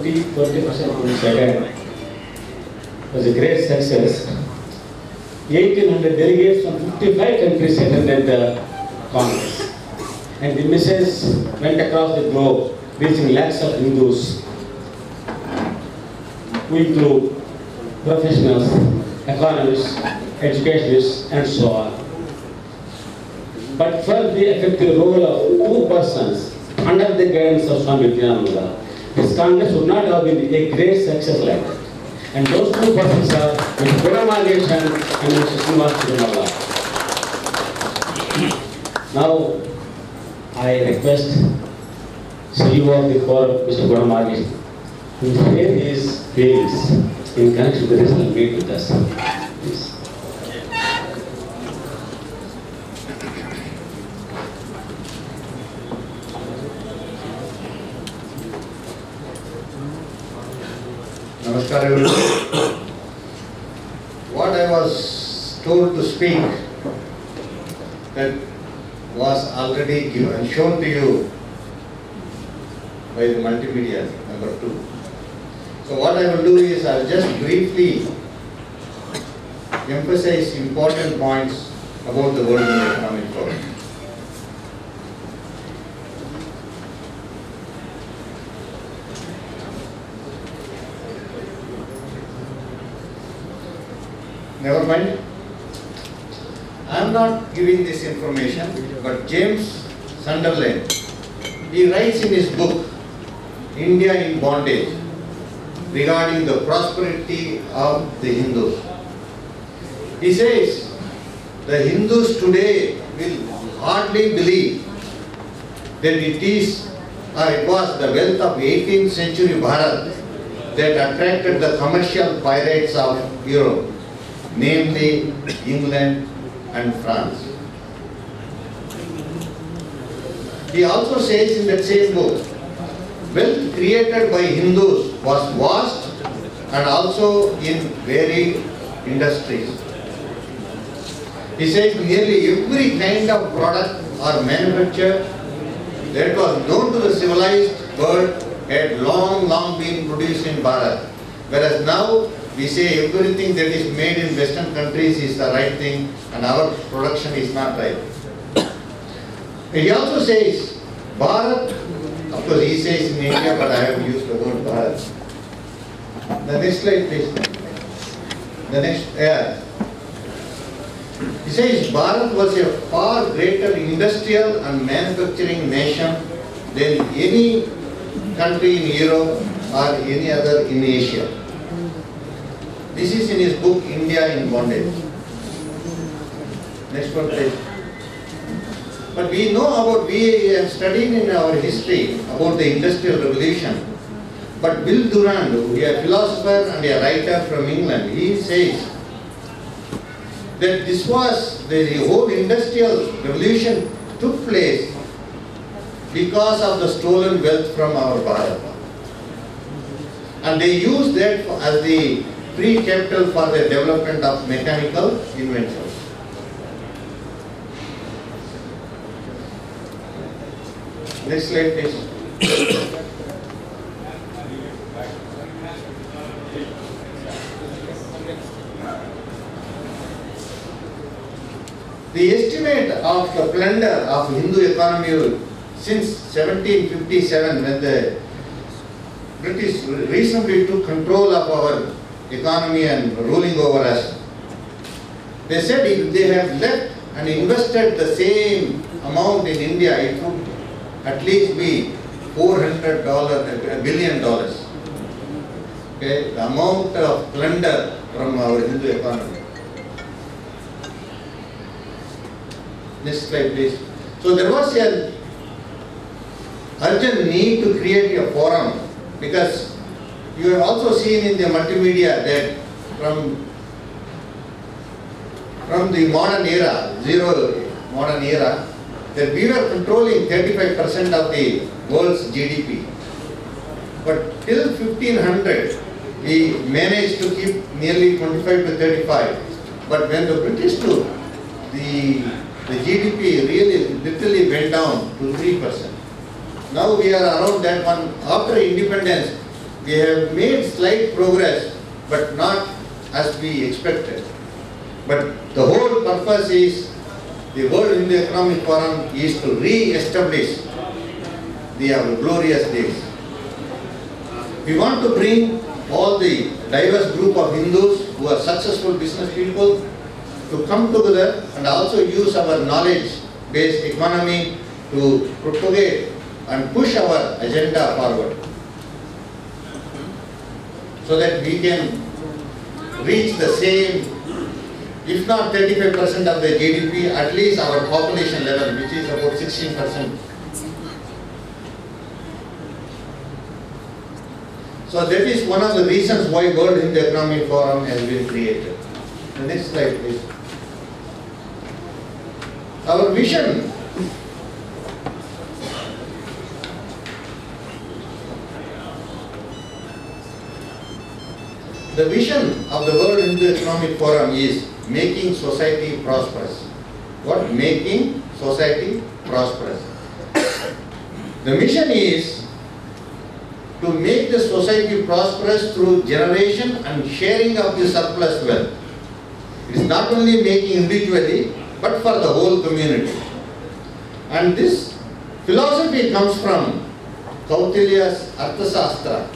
2022 was a great success. 1,800 delegates from 55 countries attended the Congress. And the message went across the globe, reaching lakhs of Hindus, who include professionals, economists, educationists, and so on. But for the effective role of two persons under the guidance of Swami Nityananda, this Congress would not have been a great success like that. And those two persons are Mr. Gura Magesh and Mr. Srinivas Tirumala. Now, I request CEO of the forum, Mr. Gura Magesh, to share his feelings in connection with the regional meet with us. Please. Namaskar everyone. What I was told to speak that was already given, shown to you by the multimedia number 2. So what I will do is I will just briefly emphasize important points about the World Economic Forum. Never mind. I am not giving this information, but James Sunderland, he writes in his book, India in Bondage, regarding the prosperity of the Hindus. He says, the Hindus today will hardly believe that it was the wealth of 18th century Bharat that attracted the commercial pirates of Europe, namely England and France. He also says in that same book, wealth created by Hindus was vast and also in varied industries. He says nearly every kind of product or manufacture that was known to the civilized world had long been produced in Bharat. Whereas now we say everything that is made in Western countries is the right thing and our production is not right. He also says, Bharat, of course he says in India, but I have used the word Bharat. The next slide please. The next, He says Bharat was a far greater industrial and manufacturing nation than any country in Europe or any other in Asia. This is in his book, India in Bondage. Next one, please. But we have studied in our history about the Industrial Revolution. But Bill Durand, who is a philosopher and a writer from England, he says that the whole Industrial Revolution took place because of the stolen wealth from our Bharat. And they used that as the pre-capital for the development of mechanical inventions. Next slide please. The estimate of the plunder of Hindu economy since 1757, when the British reasonably took control of our economy and ruling over us, they said if they have left and invested the same amount in India, it would at least be $400 billion. Okay, the amount of plunder from our Hindu economy. Next slide please. So there was an urgent need to create a forum, because you have also seen in the multimedia that from the modern era, modern era, that we were controlling 35% of the world's GDP. But till 1500, we managed to keep nearly 25 to 35. But when the British took, the GDP really literally went down to 3%. Now we are around that one. After independence, we have made slight progress, but not as we expected. But the whole purpose is, the World Hindu Economic Forum is to re-establish our glorious days. We want to bring all the diverse group of Hindus who are successful business people to come together and also use our knowledge-based economy to propagate and push our agenda forward, so that we can reach the same, if not 35% of the GDP, at least our population level, which is about 16%. So that is one of the reasons why World Hindu Economic Forum has been created. The next slide, please. Our vision. The vision of the World Hindu Economic Forum is making society prosperous. What? Making society prosperous. The mission is to make the society prosperous through generation and sharing of the surplus wealth. It is not only making individually, but for the whole community. And this philosophy comes from Kautilya's Arthasastra,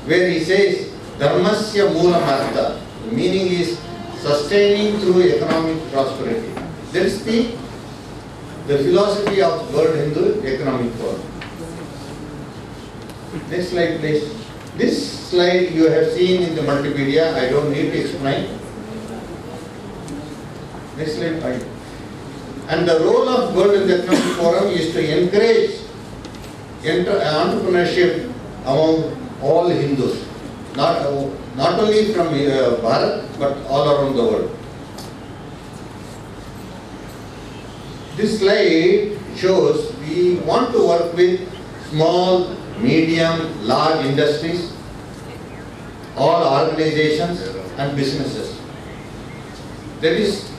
where he says, Dharmasya Moolam Artha. The meaning is sustaining through economic prosperity. That is the philosophy of World Hindu Economic Forum. Next slide, please. This slide you have seen in the multimedia. I don't need to explain. Next slide, fine. And the role of World Hindu Economic Forum is to encourage entrepreneurship among all Hindus, not only from Bharat, but all around the world. This slide shows we want to work with small, medium, large industries, all organizations and businesses. That is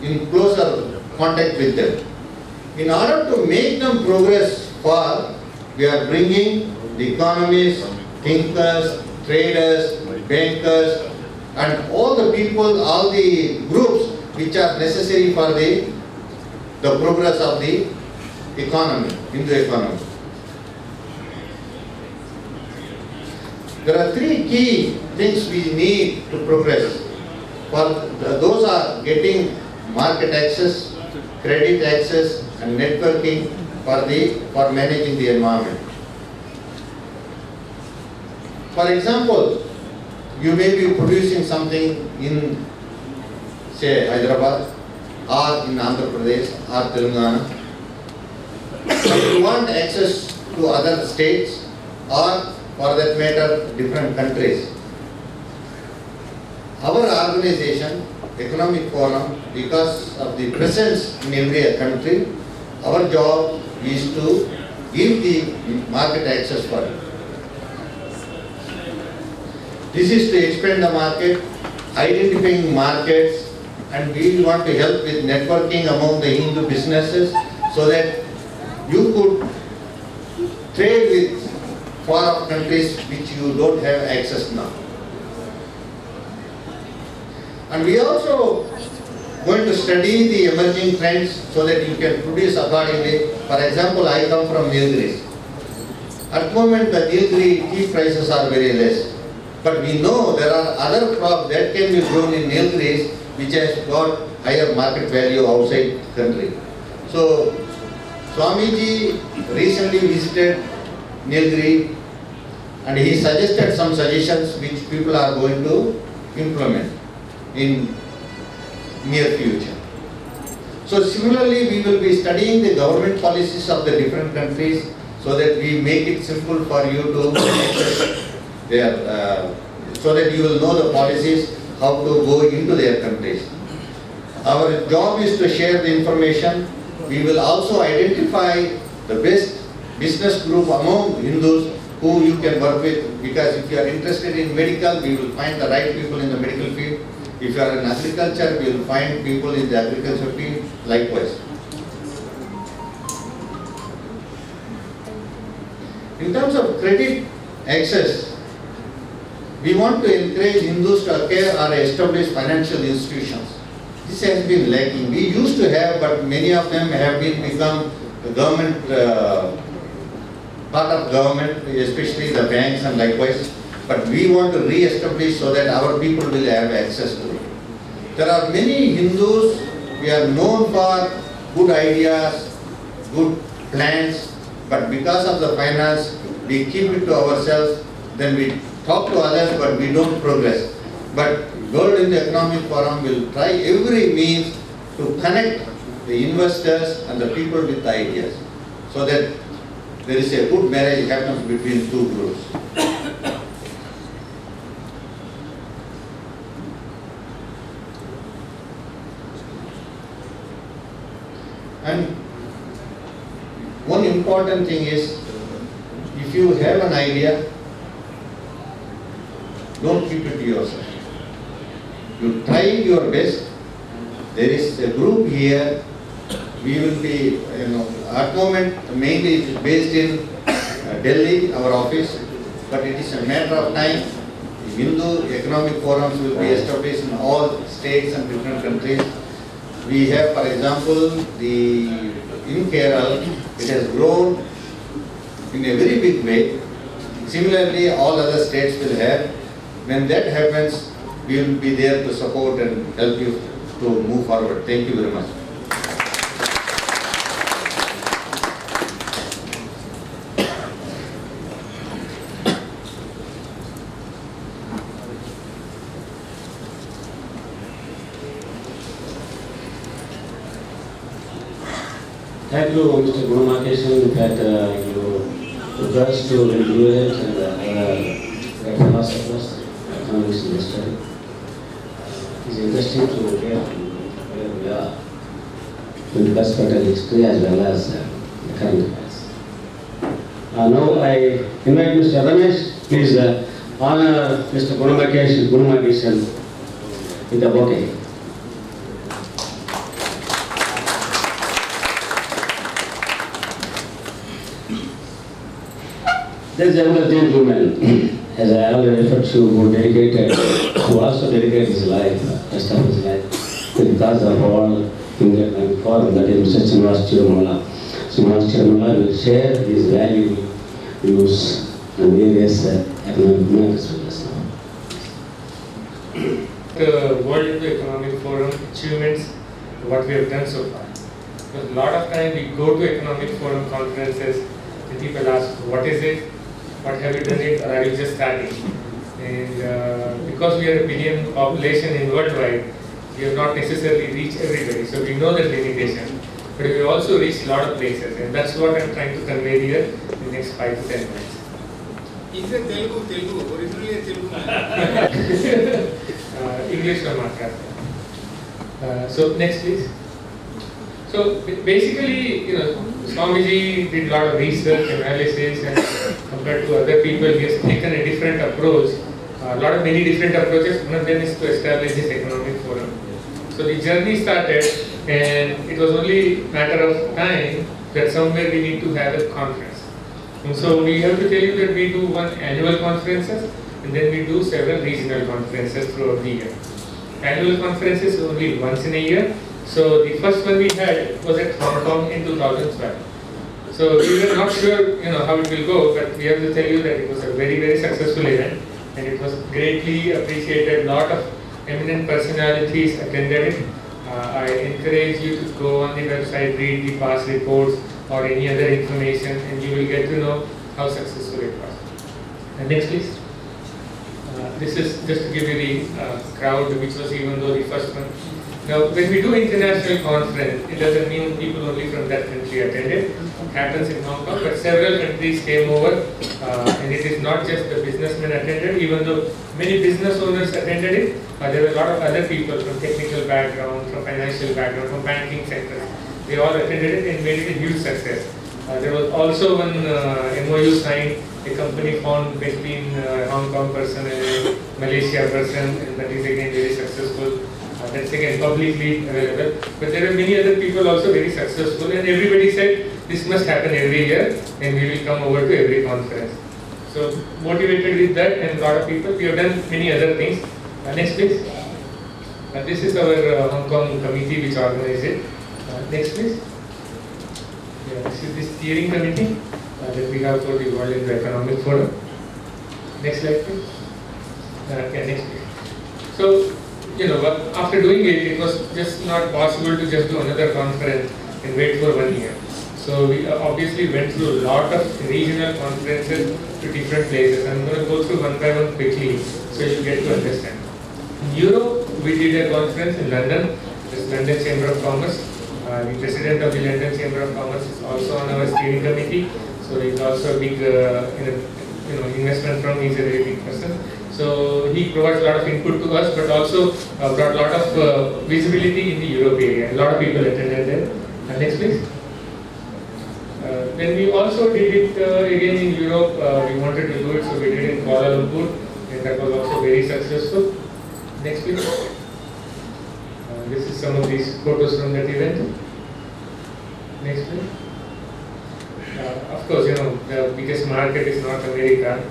in closer contact with them. In order to make them progress far, we are bringing the economists, thinkers, traders, bankers, and all the people, all the groups which are necessary for the progress of the economy, Hindu economy. There are three key things we need to progress. Those are getting market access, credit access, and networking for managing the environment. For example, you may be producing something in, say, Hyderabad, or in Andhra Pradesh, or Telangana. If you want access to other states, or for that matter, different countries, our organization, Economic Forum, because of the presence in every country, our job is to give the market access for it. This is to expand the market, identifying markets, and we want to help with networking among the Hindu businesses so that you could trade with far-off countries which you don't have access now. And we also going to study the emerging trends so that you can produce accordingly. For example, I come from Nilgiris. At the moment, the Nilgiri tea prices are very less. But we know there are other crops that can be grown in Nilgiris which has got higher market value outside country. So, Swamiji recently visited Nilgiri and he suggested some suggestions which people are going to implement in near future. So similarly, we will be studying the government policies of the different countries so that we make it simple for you to access their, so that you will know the policies, how to go into their countries. Our job is to share the information. We will also identify the best business group among Hindus who you can work with, because if you are interested in medical, we will find the right people in the medical field. If you are in agriculture, we will find people in the agriculture field likewise. In terms of credit access. We want to encourage Hindus to acquire or establish financial institutions. This has been lacking. We used to have, but many of them have become government, part of government, especially the banks and likewise. But we want to re-establish so that our people will have access to it. There are many Hindus, we are known for good ideas, good plans, but because of the finance, we keep it to ourselves, then we talk to others, but we don't progress. But World Hindu Economic Forum will try every means to connect the investors and the people with ideas, so that there is a good marriage happens between two groups. And one important thing is, if you have an idea, don't keep it to yourself. You try your best. There is a group here. We will be, at the moment, mainly it is based in Delhi, our office, but it is a matter of time. The Hindu economic forums will be established in all states and different countries. We have, for example, in Kerala, it has grown in a very big way. Similarly, all other states will have. When that happens, we will be there to support and help you to move forward. Thank you very much. Thank you, Mr. Gurumakesan, that you request to review it and philosophers, economics in history. It's interesting to hear where we are with respect to history as well as the current affairs. Now I invite Mr. Ramesh, please honor Mr. Gurumakesan with a bouquet. This younger gentleman, as I already referred to, who also dedicated his life, rest of his life, to the cause of all Indian Economic Forum, that is Mr. Srinivas Chirumalla. Srinivas Chirumalla will share his valuable views on various economic matters with us now. The World Hindu Economic Forum achievements, what we have done so far. Because a lot of time we go to Economic Forum conferences and people ask, what is it? What have you done it, or are you just starting? And because we are a billion population in worldwide, we have not necessarily reached everybody. So we know that limitation, but we also reach a lot of places, and that's what I'm trying to convey here in the next 5 to 10 minutes. Is it Telugu? Originally a Telugu. English or Matra. So next, please. So basically, Swamiji did a lot of research, analysis, and compared to other people, he has taken a different approach. Many different approaches. One of them is to establish this economic forum. So the journey started, and it was only a matter of time that somewhere we need to have a conference. And so we have to tell you that we do one annual conferences, and then we do several regional conferences throughout the year. Annual conferences only once in a year. So the first one we had was at Hong Kong in 2012. So we were not sure, how it will go, but we have to tell you that it was a very, very successful event, and it was greatly appreciated. A lot of eminent personalities attended it. I encourage you to go on the website, read the past reports or any other information, and you will get to know how successful it was. And next, please. This is just to give you the crowd, which was even though the first one. Now, when we do international conference, it doesn't mean people only from that country attended. It happens in Hong Kong, but several countries came over, and it is not just the businessmen attended, even though many business owners attended it. There were a lot of other people from technical background, from financial background, from banking sectors. They all attended it and made it a huge success. There was also one MOU signed, a company formed between Hong Kong person and a Malaysia person, and that is again very successful. That's again publicly available. But there are many other people also very successful, and everybody said this must happen every year, and we will come over to every conference. So motivated with that and a lot of people, we have done many other things. Next please. This is our Hong Kong committee which organized it. Next please. Yeah, this is the steering committee that we have for the World Economic Forum. Next slide please. Okay, next please. So, after doing it, it was just not possible to just do another conference and wait for 1 year. So we obviously went through a lot of regional conferences to different places. I'm going to go through one by one quickly so you get to understand. In Europe, we did a conference in London, this London Chamber of Commerce. The president of the London Chamber of Commerce is also on our steering committee. So he's also a big investment firm, he's a very big person. So he provides a lot of input to us, but also brought a lot of visibility in the Europe area. A lot of people attended there. Next please. Then we also did it again in Europe. We wanted to do it, so we did it in Kuala Lumpur, and that was also very successful. Next please. This is some of these photos from that event. Next please. Of course, the biggest market is North America.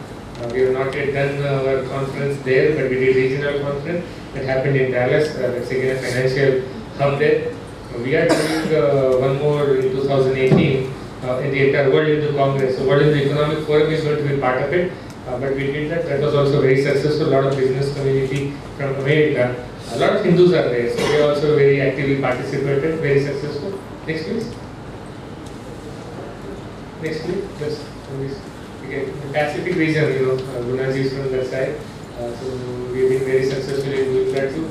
We have not yet done our conference there, but we did regional conference that happened in Dallas. That's again a financial hub there. We are doing one more in 2018. In the entire World Hindu Congress. So World Hindu Economic Forum is going to be part of it. But we did that. That was also very successful. A lot of business community from America. A lot of Hindus are there. So they also very actively participated. Very successful. Next please. Next please. Just again, the Pacific region, Gunaji is from that side. So we've been very successful in doing that too.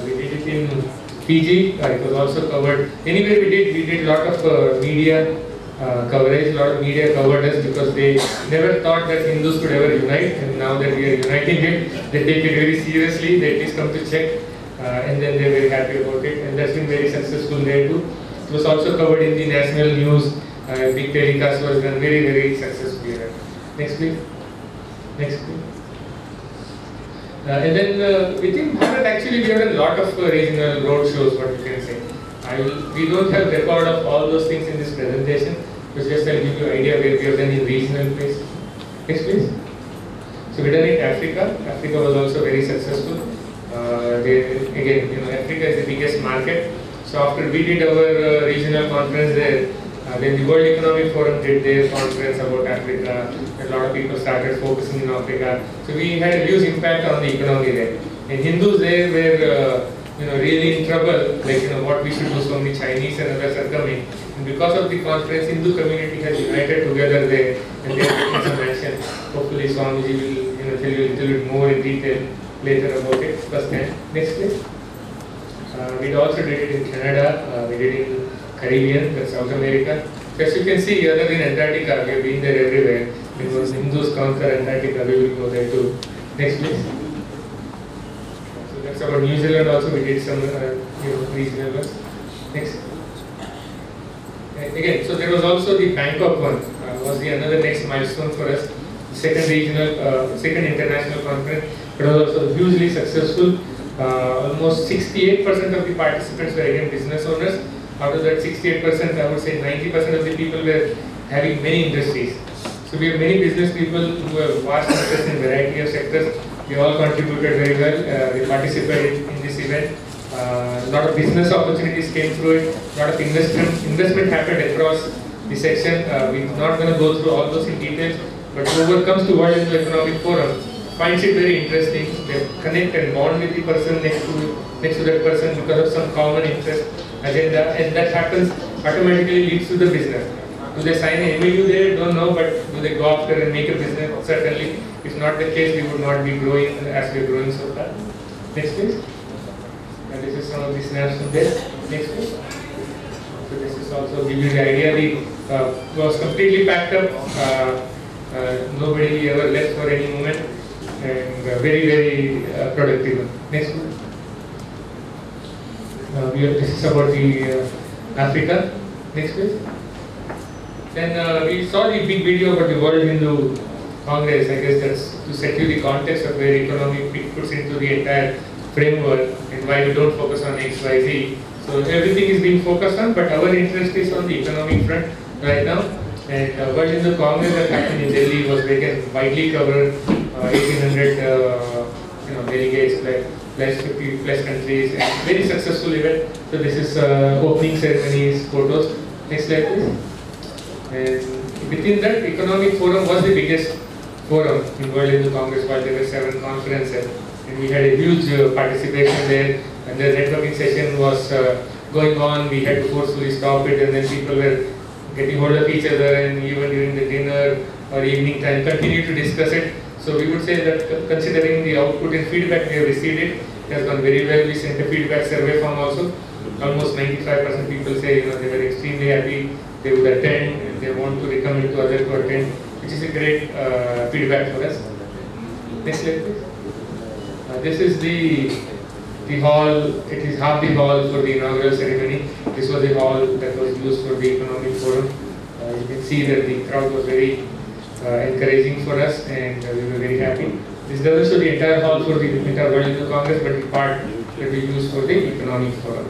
We did it in Fiji. It was also covered. Anyway, we did a lot of media coverage. A lot of media covered us because they never thought that Hindus could ever unite, and now that we are uniting it, they take it very seriously. They at least come to check, and then they're very happy about it, and that's been very successful there too. It was also covered in the national news. Big telecast was done very, very successfully. Next please. Next please. And then within Bharat, actually, we have done a lot of regional road shows, what you can say. We don't have record of all those things in this presentation, but just I'll give you an idea where we have done in regional places. Next please. So we done in Africa. Africa was also very successful. Again, Africa is the biggest market. So after we did our regional conference there, then the World Economic Forum did their conference about Africa. A lot of people started focusing on Africa. So we had a huge impact on the economy there. And Hindus there were really in trouble, like what we should do. So many Chinese and others are coming. And because of the conference, Hindu community has united together there, and they are taking some action. Hopefully Swamiji will tell you a little bit more in detail later about it. First time. Next please. We also did it in Canada. We did it in Caribbean, that's South America. So as you can see, other than Antarctica, we have been there everywhere. Because Hindus conquer Antarctica, we will go there too. Next please. So that's about New Zealand also, we did some regional ones. Next. Again, so there was also the Bangkok one, was the another next milestone for us. Second international conference. It was also hugely successful. Almost 68% of the participants were again business owners. Out of that 68%, I would say 90% of the people were having many industries. So we have many business people who have vast interest in variety of sectors. They all contributed very well. They participated in this event. A lot of business opportunities came through it. A lot of investment happened across the section. We're not going to go through all those in details, but whoever comes to World Economic Forum finds it very interesting. They connect and bond with the person next to that person because of some common interest agenda, and that happens automatically leads to the business. Do they sign an MOU there? Don't know, but do they go after and make a business? Certainly. If not the case, we would not be growing as we are growing so far. Next please. And this is some of the snaps from there. Next please. So this is also give you the idea. It was completely packed up. Nobody ever left for any moment, and very, very productive. Next please. This is about the Africa. Next please. Then we saw the big video about the World Hindu Congress. I guess that's to set you the context of where economy puts into the entire framework and why we don't focus on X, Y, Z. So everything is being focused on, but our interest is on the economic front right now. And World Hindu Congress that happened in Delhi was widely covered, 1800 delegates, plus 50 plus countries, and very successful event. So this is opening ceremonies, photos. Next slide please. And within that, Economic Forum was the biggest forum in World Hindu Congress, while there were 7 conferences. And we had a huge participation there, and the networking session was going on. We had to forcefully stop it, and then people were getting hold of each other, and even during the dinner or evening time continue to discuss it. So we would say that considering the output and feedback we have received, it has gone very well. We sent a feedback survey form also. Almost 95% people say they were extremely happy, they would attend, and they want to recommend to others to attend, which is a great feedback for us. Next slide please. This is the hall. It is half the hall for the inaugural ceremony. This was the hall that was used for the Economic Forum. You can see that the crowd was very encouraging for us, and we were very happy. This doesn't show the entire hall for the entire World Hindu Congress, but the part that we used for the Economic Forum.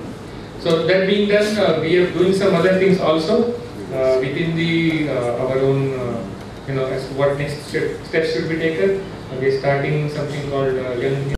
So that being done, we are doing some other things also within the our own, as to what next steps should be taken. We are starting something called Young